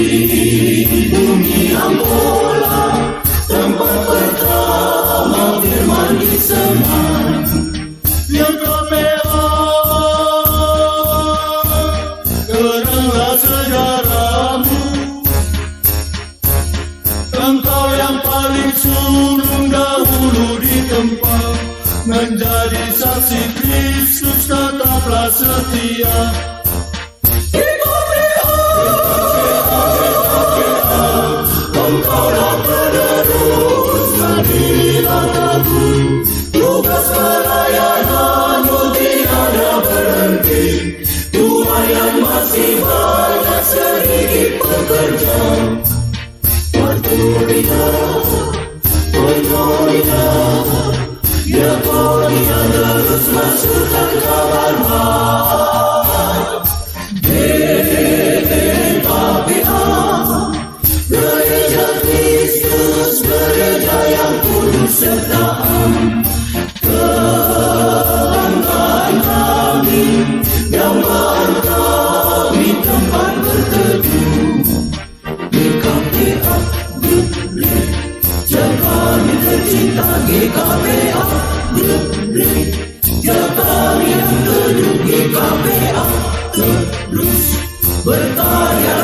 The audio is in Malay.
bumi Angola, tempat pertama firman diseman. Yang KPA, kenanglah sejarahmu. Engkau yang paling sulung dahulu ditempa, menjadi saksi Kristus tetaplah setia. Engkaulah penerus Madinah Agung, tugas pelayananmu tiada berhenti. Tuhan yang masih banyak sedikit pekerja. Ya Korea terus masukkan kabar baik. GKPA, Gereja Kristus, gereja yang kudus serta am. Kelangkaan kami, dambaan kami, tempat berteduh. GKPA, gereja kami tercinta. GKPA, gereja kami yang teduh. GKPA terus berkarya